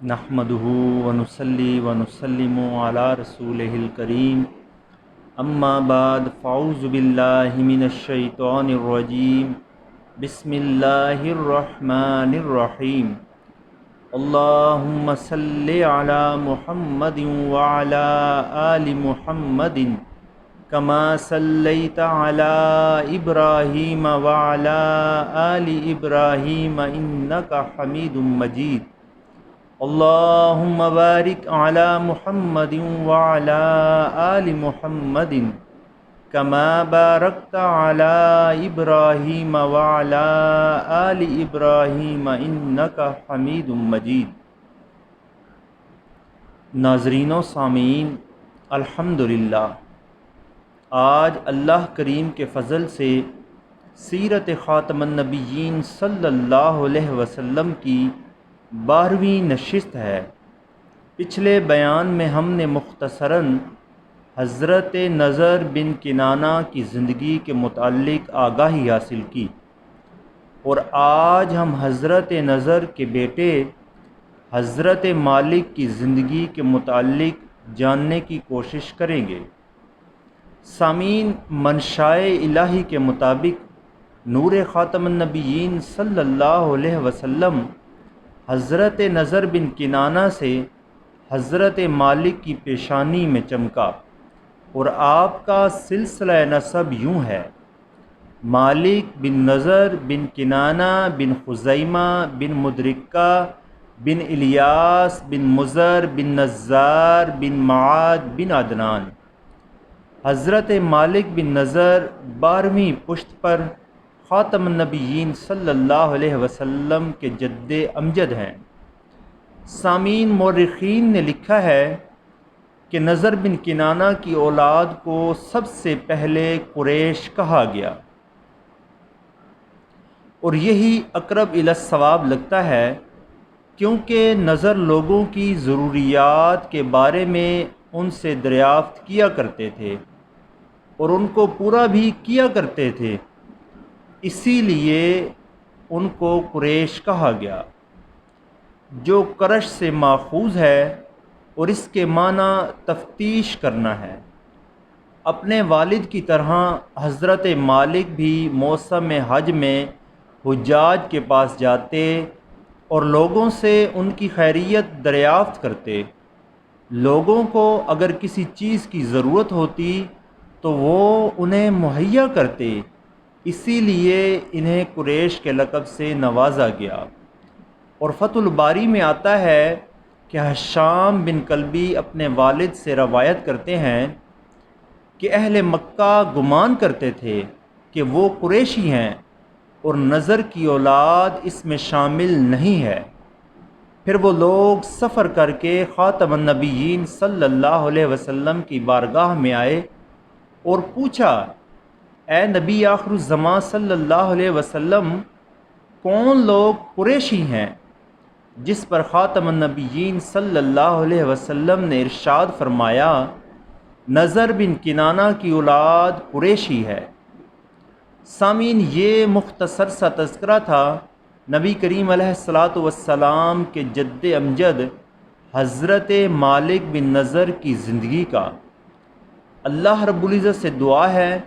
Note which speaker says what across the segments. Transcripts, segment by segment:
Speaker 1: نحمدہ ونصلی ونسلم علی رسولہ الکریم اما بعد فاعوذ باللہ من الشیطان الرجیم بسم اللہ الرحمن الرحیم اللہم صلی علی محمد وعلی آل محمد کما صلیت علی ابراہیم وعلی آل ابراہیم انک حمید مجید اللہم بارک علی محمد وعلی آل محمد کما بارکت علی ابراہیم وعلی آل ابراہیم انک حمید مجید۔ ناظرین و سامعین، الحمدللہ آج اللہ کریم کے فضل سے سیرت خاتم النبیین صلی اللہ علیہ وسلم کی 12ویں نشست ہے۔ پچھلے بیان میں ہم نے مختصراً حضرت نضر بن کنانہ کی زندگی کے متعلق آگاہی حاصل کی، اور آج ہم حضرت نضر کے بیٹے حضرت مالک کی زندگی کے متعلق جاننے کی کوشش کریں گے۔ سامعین، منشائے الہی کے مطابق نور خاتم النبیین صلی اللہ علیہ وسلم حضرت نضر بن کنانہ سے حضرت مالک کی پیشانی میں چمکا، اور آپ کا سلسلہ نسب یوں ہے: مالک بن نضر بن کنانہ بن خزیمہ بن مدرکہ بن الیاس بن مضر بن نزار بن معاد بن عدنان۔ حضرت مالک بن نضر 12ویں پشت پر خاتم النبیین صلی اللہ علیہ وسلم کے جد امجد ہیں۔ سامعین، مورخین نے لکھا ہے کہ نضر بن کنانہ کی اولاد کو سب سے پہلے قریش کہا گیا، اور یہی اقرب الی الصواب لگتا ہے، کیونکہ نضر لوگوں کی ضروریات کے بارے میں ان سے دریافت کیا کرتے تھے اور ان کو پورا بھی کیا کرتے تھے، اسی لیے ان کو قریش کہا گیا، جو کرش سے ماخوذ ہے، اور اس کے معنی تفتیش کرنا ہے۔ اپنے والد کی طرح حضرت مالک بھی موسم حج میں حجاج کے پاس جاتے اور لوگوں سے ان کی خیریت دریافت کرتے۔ لوگوں کو اگر کسی چیز کی ضرورت ہوتی تو وہ انہیں مہیا کرتے، اسی لیے انہیں قریش کے لقب سے نوازا گیا۔ اور فتح الباری میں آتا ہے کہ حشام بن کلبی اپنے والد سے روایت کرتے ہیں کہ اہل مکہ گمان کرتے تھے کہ وہ قریشی ہیں اور نضر کی اولاد اس میں شامل نہیں ہے۔ پھر وہ لوگ سفر کر کے خاتم النبیین صلی اللہ علیہ وسلم کی بارگاہ میں آئے اور پوچھا: اے نبی آخر الزماں صلی اللہ علیہ وسلم، کون لوگ قریشی ہیں؟ جس پر خاتم النبیین صلی اللہ علیہ وسلم نے ارشاد فرمایا: نضر بن کنانہ کی اولاد قریشی ہے۔ سامعین، یہ مختصر سا تذکرہ تھا نبی کریم علیہ الصلاۃ والسلام کے جد امجد حضرت مالک بن نضر کی زندگی کا۔ اللہ رب العزت سے دعا ہے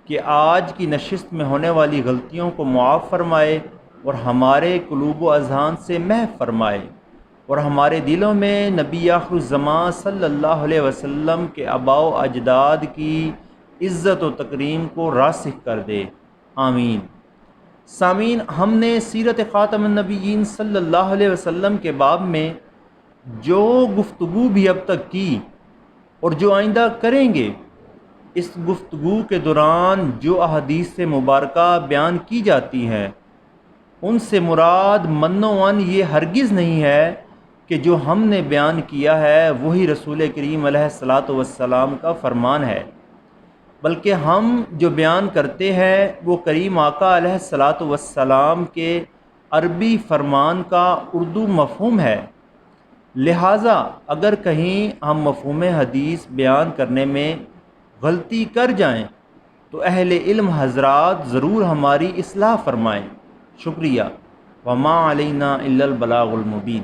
Speaker 1: کہ آج کی نشست میں ہونے والی غلطیوں کو معاف فرمائے اور ہمارے قلوب و اذہان سے محو فرمائے، اور ہمارے دلوں میں نبی آخر الزماں صلی اللہ علیہ وسلم کے آباء و اجداد کی عزت و تکریم کو راسخ کر دے، آمین۔ سامعین، ہم نے سیرت خاتم النبیین صلی اللہ علیہ وسلم کے باب میں جو گفتگو بھی اب تک کی اور جو آئندہ کریں گے، اس گفتگو کے دوران جو احادیث مبارکہ بیان کی جاتی ہیں، ان سے مراد منوان یہ ہرگز نہیں ہے کہ جو ہم نے بیان کیا ہے وہی رسول کریم علیہ الصلاۃ والسلام کا فرمان ہے، بلکہ ہم جو بیان کرتے ہیں وہ کریم آقا علیہ الصلاۃ والسلام کے عربی فرمان کا اردو مفہوم ہے۔ لہٰذا اگر کہیں ہم مفہوم حدیث بیان کرنے میں غلطی کر جائیں تو اہل علم حضرات ضرور ہماری اصلاح فرمائیں۔ شکریہ۔ وما علینا الا البلاغ المبین۔